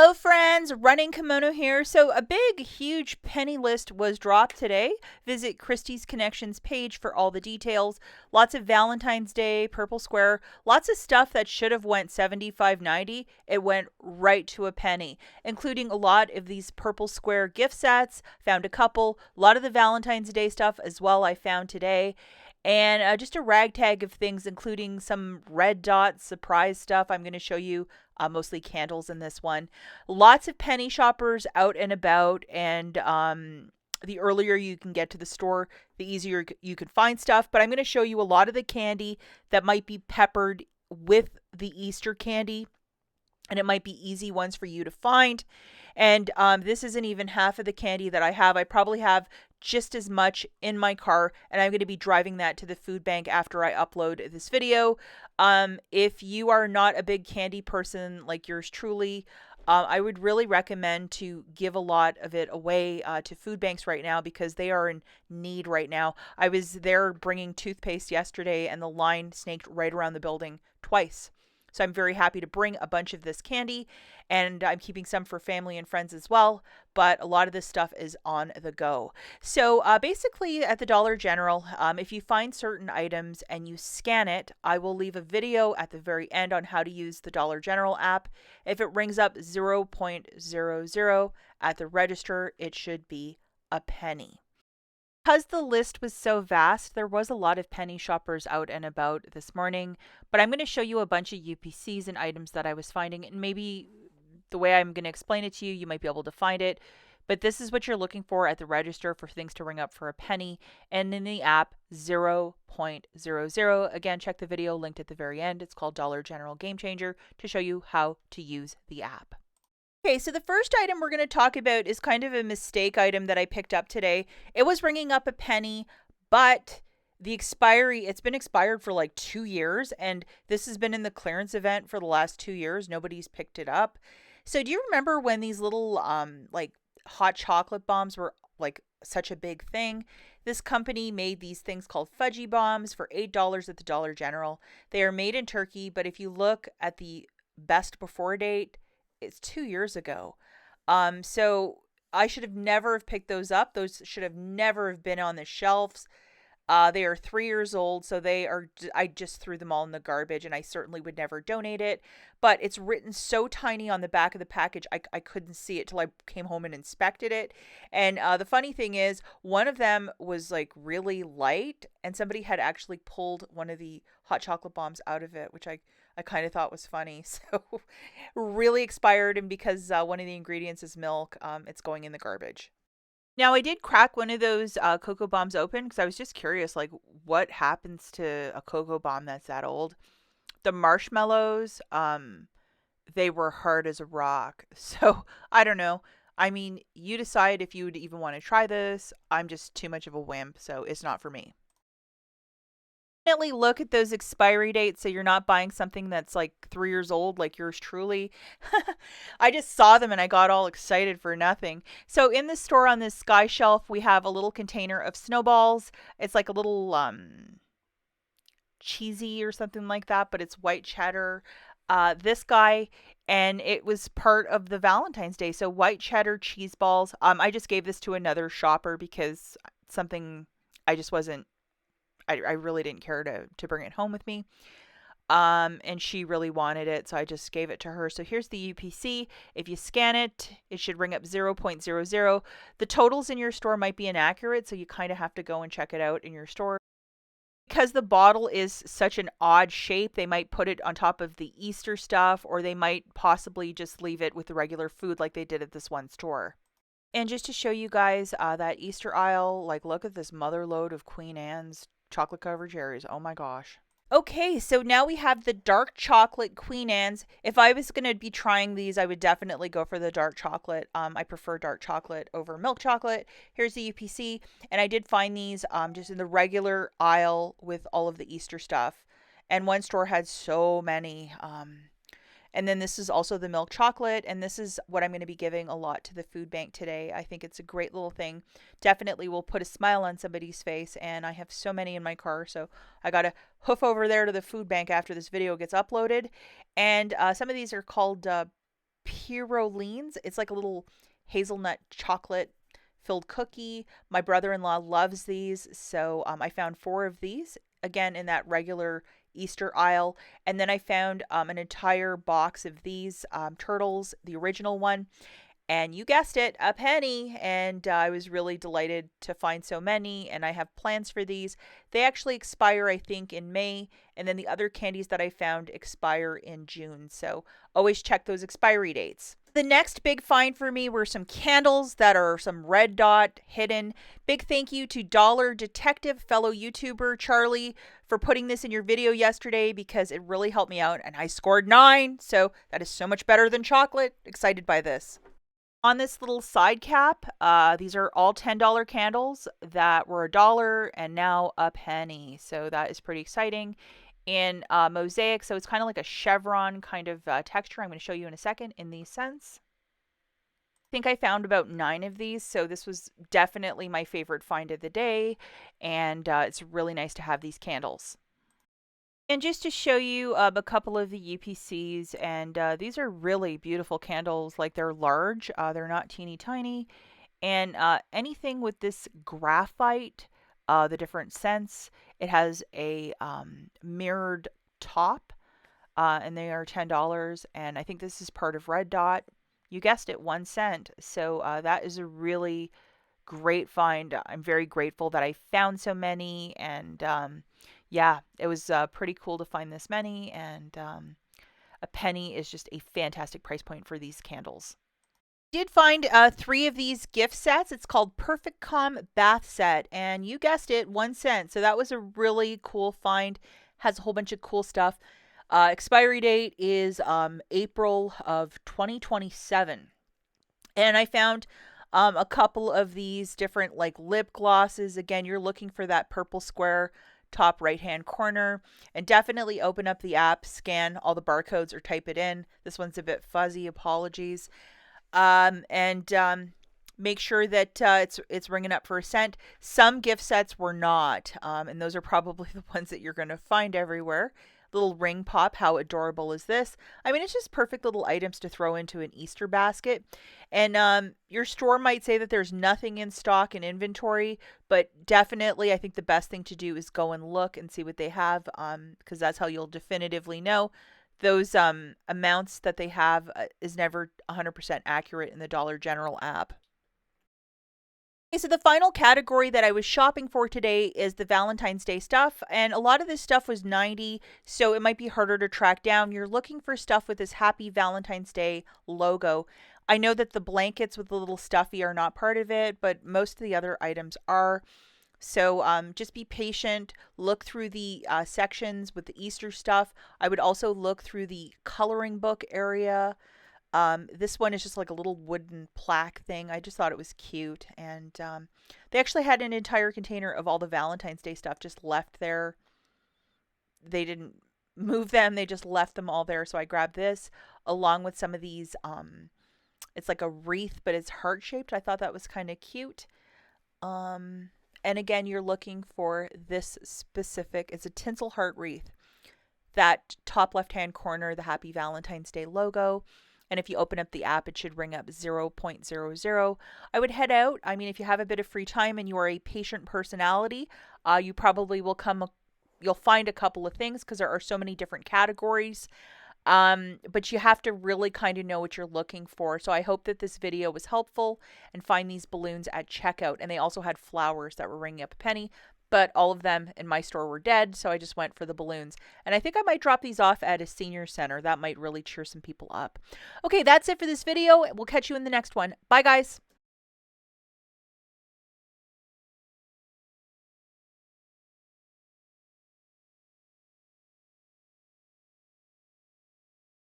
Hello friends, Running Kimono here. So a big, huge penny list was dropped today. Visit Christie's Connections page for all the details. Lots of Valentine's Day, Purple Square, lots of stuff that should have went 75.90. It went right to a penny, including a lot of these Purple Square gift sets. Found a couple. A lot of the Valentine's Day stuff as well I found today. And just a ragtag of things, including some red dot surprise stuff. I'm going to show you mostly candles in this one. Lots of penny shoppers out and about, and the earlier you can get to the store, the easier you can find stuff. But I'm going to show you a lot of the candy that might be peppered with the Easter candy, and it might be easy ones for you to find. And this isn't even half of the candy that I have. I probably have just as much in my car, and I'm going to be driving that to the food bank after I upload this video. If you are not a big candy person like yours truly, I would really recommend to give a lot of it away to food banks right now because they are in need right now. I was there bringing toothpaste yesterday, and the line snaked right around the building twice. So I'm very happy to bring a bunch of this candy, and I'm keeping some for family and friends as well, but a lot of this stuff is on the go. So basically at the Dollar General, if you find certain items and you scan it, I will leave a video at the very end on how to use the Dollar General app. If it rings up 0.00 at the register, it should be a penny. Because the list was so vast, there was a lot of penny shoppers out and about this morning, but I'm going to show you a bunch of UPCs and items that I was finding, and maybe the way I'm going to explain it to you, you might be able to find it. But this is what you're looking for at the register for things to ring up for a penny, and in the app 0.00. Again, check the video linked at the very end. It's called Dollar General Game Changer to show you how to use the app. Okay, so the first item we're going to talk about is kind of a mistake item that I picked up today. It was ringing up a penny, but the expiry, it's been expired for like 2 years, and this has been in the clearance event for the last 2 years. Nobody's picked it up. So do you remember when these little like hot chocolate bombs were like such a big thing? This company made these things called fudgy bombs for $8 at the Dollar General. They are made in Turkey, but if you look at the best before date, it's 2 years ago. So I should have never have picked those up. Those should have never have been on the shelves. They are 3 years old, so I just threw them all in the garbage, and I certainly would never donate it. But it's written so tiny on the back of the package, I couldn't see it till I came home and inspected it. And the funny thing is, one of them was like really light, and somebody had actually pulled one of the hot chocolate bombs out of it, which I kind of thought was funny. So really expired, and because one of the ingredients is milk, it's going in the garbage. Now, I did crack one of those cocoa bombs open because I was just curious, like, what happens to a cocoa bomb that's that old? The marshmallows, they were hard as a rock. So, I don't know. I mean, you decide if you would even want to try this. I'm just too much of a wimp, so it's not for me. Definitely look at those expiry dates so you're not buying something that's like 3 years old like yours truly. I just saw them and I got all excited for nothing. So in the store on this sky shelf, we have a little container of snowballs. It's like a little cheesy or something like that, but it's white cheddar. This guy, and it was part of the Valentine's Day. So white cheddar cheese balls. I just gave this to another shopper because something I just wasn't I really didn't care to bring it home with me. And she really wanted it, so I just gave it to her. So here's the UPC. If you scan it, it should ring up 0.00. The totals in your store might be inaccurate, so you kind of have to go and check it out in your store. Because the bottle is such an odd shape, they might put it on top of the Easter stuff, or they might possibly just leave it with the regular food like they did at this one store. And just to show you guys that Easter aisle, like look at this mother load of Queen Anne's chocolate covered cherries. Oh my gosh. Okay, so now we have the dark chocolate Queen Anne's. If I was going to be trying these, I would definitely go for the dark chocolate. I prefer dark chocolate over milk chocolate. Here's the UPC, and I did find these just in the regular aisle with all of the Easter stuff. And one store had so many. And then this is also the milk chocolate, and this is what I'm going to be giving a lot to the food bank today. I think it's a great little thing. Definitely will put a smile on somebody's face, and I have so many in my car, so I got to hoof over there to the food bank after this video gets uploaded. And some of these are called Purolines. It's like a little hazelnut chocolate filled cookie. My brother-in-law loves these, so I found 4 of these, again in that regular Easter aisle. And then I found an entire box of these turtles, the original one. And you guessed it, a penny. And I was really delighted to find so many. And I have plans for these. They actually expire, I think, in May. And then the other candies that I found expire in June. So always check those expiry dates. The next big find for me were some candles that are some red dot hidden. Big thank you to Dollar Detective, fellow YouTuber Charlie, for putting this in your video yesterday because it really helped me out. And I scored 9. So that is so much better than chocolate. Excited by this. On this little side cap, these are all $10 candles that were $1 and now a penny. So that is pretty exciting. In mosaic, so it's kind of like a chevron kind of texture. I'm going to show you in a second in these scents. I think I found about 9 of these, so this was definitely my favorite find of the day, and it's really nice to have these candles. And just to show you a couple of the UPCs, and these are really beautiful candles. Like, they're large, they're not teeny tiny. And anything with this graphite, the different scents, it has a mirrored top, and they are $10. And I think this is part of Red Dot. You guessed it, 1 cent. So that is a really great find. I'm very grateful that I found so many, and yeah, it was pretty cool to find this many, and a penny is just a fantastic price point for these candles. Did find 3 of these gift sets. It's called Perfect Calm Bath Set, and you guessed it, 1 cent. So that was a really cool find. Has a whole bunch of cool stuff. Expiry date is April of 2027. And I found a couple of these different like lip glosses. Again, you're looking for that purple square top right hand corner, and definitely open up the app, scan all the barcodes or type it in. This one's a bit fuzzy, apologies. And make sure that it's ringing up for a cent. Some gift sets were not, and those are probably the ones that you're going to find everywhere. Little ring pop, how adorable is this? I mean, it's just perfect little items to throw into an Easter basket. And your store might say that there's nothing in stock in inventory, but definitely I think the best thing to do is go and look and see what they have, because that's how you'll definitively know. Those amounts that they have is never 100% accurate in the Dollar General app. Okay, so the final category that I was shopping for today is the Valentine's Day stuff, and a lot of this stuff was 90, so it might be harder to track down. You're looking for stuff with this Happy Valentine's Day logo. I know that the blankets with the little stuffy are not part of it, but most of the other items are. So just be patient. Look through the sections with the Easter stuff. I would also look through the coloring book area. This one is just like a little wooden plaque thing. I just thought it was cute. And they actually had an entire container of all the Valentine's Day stuff just left there. They didn't move them. They just left them all there. So I grabbed this along with some of these. It's like a wreath, but it's heart-shaped. I thought that was kind of cute. And again, you're looking for this specific, it's a tinsel heart wreath. That top left-hand corner, the Happy Valentine's Day logo. And if you open up the app, it should ring up 0.00. I would head out. I mean, if you have a bit of free time and you are a patient personality, you probably will you'll find a couple of things because there are so many different categories. But you have to really kind of know what you're looking for. So I hope that this video was helpful, and find these balloons at checkout. And they also had flowers that were ringing up a penny, but all of them in my store were dead. So I just went for the balloons, and I think I might drop these off at a senior center. That might really cheer some people up. Okay, that's it for this video. We'll catch you in the next one. Bye, guys.